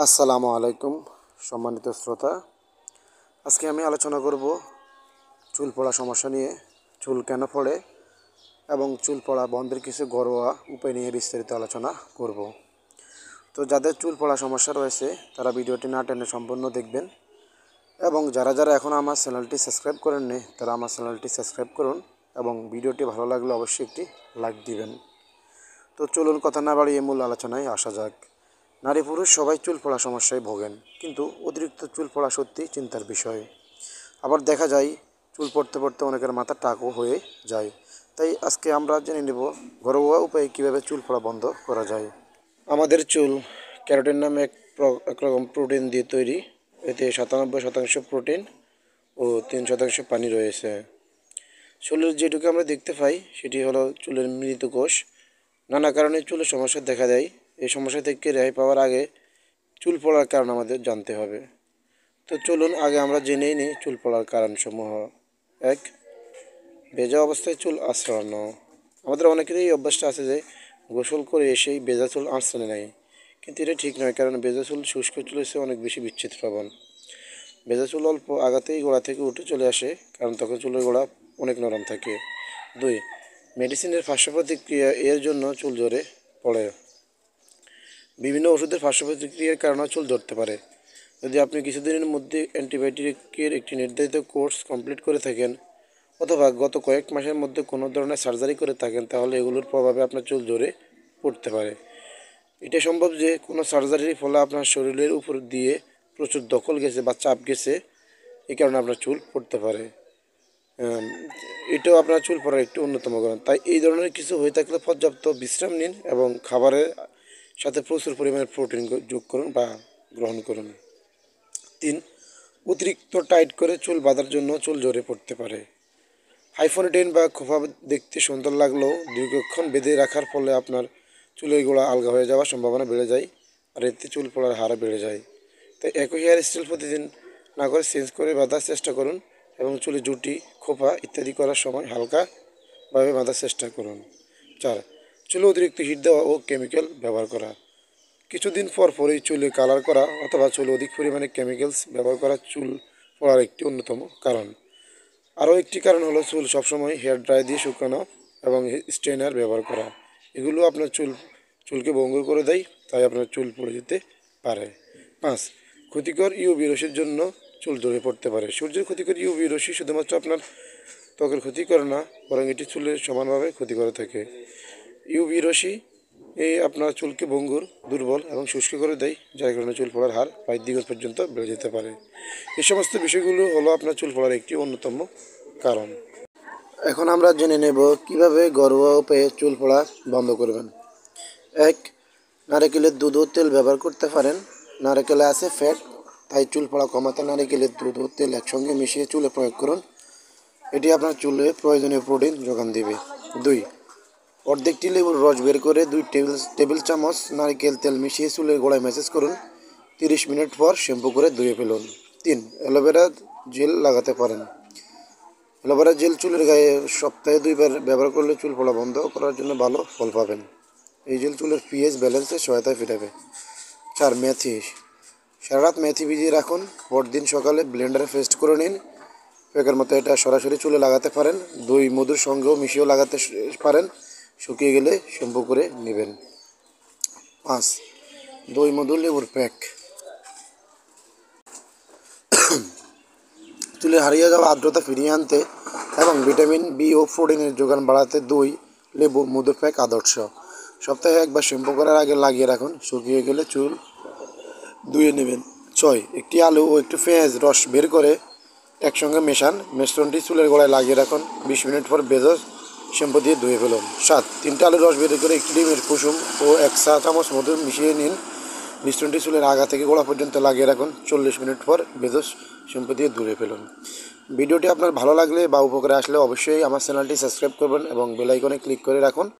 আসসালামু আলাইকুম সম্মানিত শ্রোতা। আজকে আমি আলোচনা করব চুল পড়া সমস্যা নিয়ে। চুল কেন পড়ে এবং চুল পড়া বন্ধের কিছু ঘরোয়া উপায় নিয়ে বিস্তারিত আলোচনা করব। তো যাদের চুল পড়া সমস্যা রয়েছে তারা ভিডিওটি না টেনে সম্পূর্ণ দেখবেন, এবং যারা যারা এখন আমার চ্যানেলটি সাবস্ক্রাইব করেননি তারা আমার চ্যানেলটি সাবস্ক্রাইব করুন এবং ভিডিওটি ভালো লাগলে অবশ্যই একটি লাইক দিবেন। তো চলুন কথা না বাড়িয়ে মূল আলোচনায় আসা যাক। নারী পুরুষ সবাই চুল পড়া সমস্যায় ভোগেন, কিন্তু অতিরিক্ত চুল পড়া সত্যি চিন্তার বিষয়। আবার দেখা যায় চুল পড়তে পড়তে অনেকের মাথা টাকও হয়ে যায়। তাই আজকে আমরা জেনে নেব ঘরোয়া উপায়ে কীভাবে চুল পড়া বন্ধ করা যায়। আমাদের চুল ক্যারোটিন নামে একরকম প্রোটিন দিয়ে তৈরি। এতে 97% প্রোটিন ও 3% পানি রয়েছে। চুলের যেটুকু আমরা দেখতে পাই সেটি হলো চুলের মৃত কোষ। নানা কারণে চুলের সমস্যা দেখা দেয়। এই সমস্যা থেকে রেহাই পাওয়ার আগে চুল পড়ার কারণ আমাদের জানতে হবে। তো চলুন আগে আমরা জেনেই নিই চুল পড়ার কারণসমূহ। 1. ভেজা অবস্থায় চুল আঁচড়ানো। আমাদের অনেকেরই এই অভ্যাসটা আছে যে গোসল করে এসেই ভেজা চুল আঁচড়ে নেয়, কিন্তু এটা ঠিক নয়, কারণ ভেজা চুল শুষ্ক চুলের চেয়ে অনেক বেশি বিচ্ছেদ প্রবণ। ভেজা চুল অল্প আগাতেই গোড়া থেকে উঠে চলে আসে, কারণ তখন চুলের গোড়া অনেক নরম থাকে। 2. মেডিসিনের পার্শ্ব প্রতিক্রিয়া, এর জন্য চুল ঝরে পড়ে। বিভিন্ন ওষুধের পার্শ্ব প্রতিক্রিয়ার কারণে চুল ঝরতে পারে। যদি আপনি কিছুদিনের মধ্যে অ্যান্টিবায়োটিকের একটি নির্ধারিত কোর্স কমপ্লিট করে থাকেন, অথবা গত কয়েক মাসের মধ্যে কোনো ধরনের সার্জারি করে থাকেন, তাহলে এগুলোর প্রভাবে আপনার চুল ঝরে পড়তে পারে। এটা সম্ভব যে কোনো সার্জারির ফলে আপনার শরীরের উপর দিয়ে প্রচুর দখল গেছে বা চাপ গেছে, এই কারণে আপনার চুল পড়তে পারে। এটাও আপনার চুল পড়ার একটি অন্যতম কারণ। তাই এই ধরনের কিছু হয়ে থাকলে পর্যাপ্ত বিশ্রাম নিন এবং খাবারের সাথে প্রচুর পরিমাণে প্রোটিন যোগ করুন বা গ্রহণ করুন। 3. অতিরিক্ত টাইট করে চুল বাঁধার জন্য চুল ঝরে পড়তে পারে। হাইফোনিটেন বা খোপা দেখতে সুন্দর লাগলেও দীর্ঘক্ষণ বেঁধে রাখার ফলে আপনার চুলের গোড়া আলগা হয়ে যাওয়ার সম্ভাবনা বেড়ে যায়, আর এতে চুল পড়ার হার বেড়ে যায়। তাই একই হেয়ার স্টাইল প্রতিদিন না করে চেঞ্জ করে বাঁধার চেষ্টা করুন, এবং চুলে জুটি, খোপা ইত্যাদি করার সময় হালকাভাবে বাঁধার চেষ্টা করুন। 4. চুলে অতিরিক্ত হিট দেওয়া ও কেমিক্যাল ব্যবহার করা। কিছুদিন পর পরই চুলে কালার করা অথবা চুলে অধিক পরিমাণে কেমিক্যালস ব্যবহার করা চুল পড়ার একটি অন্যতম কারণ। আরও একটি কারণ হলো চুল সবসময় হেয়ার ড্রাই দিয়ে শুকানো এবং স্ট্রেনার ব্যবহার করা। এগুলো আপনার চুলকে ভঙ্গুর করে দেয়, তাই আপনার চুল পড়ে যেতে পারে। 5. ক্ষতিকর ইউভি রশ্মির জন্য চুল ঝরে পড়তে পারে। সূর্যের ক্ষতিকর ইউভি রশ্মি শুধুমাত্র আপনার ত্বকের ক্ষতি করে না, বরং এটি চুলের সমানভাবে ক্ষতি করে থাকে। ইউভি রশ্মি আপনার চুলকে ভঙ্গুর, দুর্বল এবং শুষ্ক করে দেয়, যার কারণে চুল পড়ার হার প্রায় দ্বিগুণ পর্যন্ত বেড়ে যেতে পারে। এই সমস্ত বিষয়গুলো হলো আপনার চুল পড়ার একটি অন্যতম কারণ। এখন আমরা জেনে নেব কিভাবে ঘরোয়া উপায়ে চুল পড়া বন্ধ করবেন। 1. নারকেলের দুধ ও তেল ব্যবহার করতে পারেন। নারকেলে আছে ফ্যাট, তাই চুল পড়া কমাতে নারকেলের দুধ ও তেল একসঙ্গে মিশিয়ে চুলে প্রয়োগ করুন। এটি আপনার চুলে প্রয়োজনীয় প্রোটিন যোগান দেবে। 2. অর্ধেকটি লেবুর রস বের করে 2 টেবিল চামচ নারকেল তেল মিশিয়ে চুলের গোড়ায় ম্যাসাজ করুন। 30 মিনিট পর শ্যাম্পু করে ধুয়ে ফেলুন। 3. অ্যালোভেরা জেল লাগাতে পারেন। অ্যালোভেরা জেল চুলের গায়ে সপ্তাহে 2 বার ব্যবহার করলে চুল পড়া বন্ধ করার জন্য ভালো ফল পাবেন। এই জেল চুলের পিএইচ ব্যালেন্সে সহায়তায় ফিরাবে। 4. মেথি। সারা রাত মেথি ভিজিয়ে রাখুন, পরদিন সকালে ব্লেন্ডারে পেস্ট করে নিন। প্যাকের মতো এটা সরাসরি চুলে লাগাতে পারেন, দই মধুর সঙ্গেও মিশিয়েও লাগাতে পারেন। শুকিয়ে গেলে শ্যাম্পু করে নেবেন। 5. দই মধু লেবুর প্যাক। চুলে হারিয়ে যাওয়া আর্দ্রতা ফিরিয়ে আনতে এবং ভিটামিন বি ও প্রোটিনের যোগান বাড়াতে দই, লেবু, মধুর প্যাক আদর্শ। সপ্তাহে একবার শ্যাম্পু করার আগে লাগিয়ে রাখুন, শুকিয়ে গেলে চুল ধুয়ে নেবেন। 6. একটি আলু ও একটু পেঁয়াজ রস বের করে একসঙ্গে মেশান, মিশ্রণটি চুলের গোড়ায় লাগিয়ে রাখুন। 20 মিনিট পর ভেজা শ্যাম্পু দিয়ে ধুয়ে ফেলুন। 7. 3টে আলুর রস বের করে 1 ডিমের কুসুম ও 1 চা চামচ মধু মিশিয়ে নিন। মিশ্রণটি চুলের আগা থেকে গোড়া পর্যন্ত লাগিয়ে রাখুন। 40 মিনিট পর ভেজা শ্যাম্পু দিয়ে ধুয়ে ফেলুন। ভিডিওটি আপনার ভালো লাগলে বা উপকারে আসলে অবশ্যই আমার চ্যানেলটি সাবস্ক্রাইব করবেন এবং বেল আইকনে ক্লিক করে রাখুন।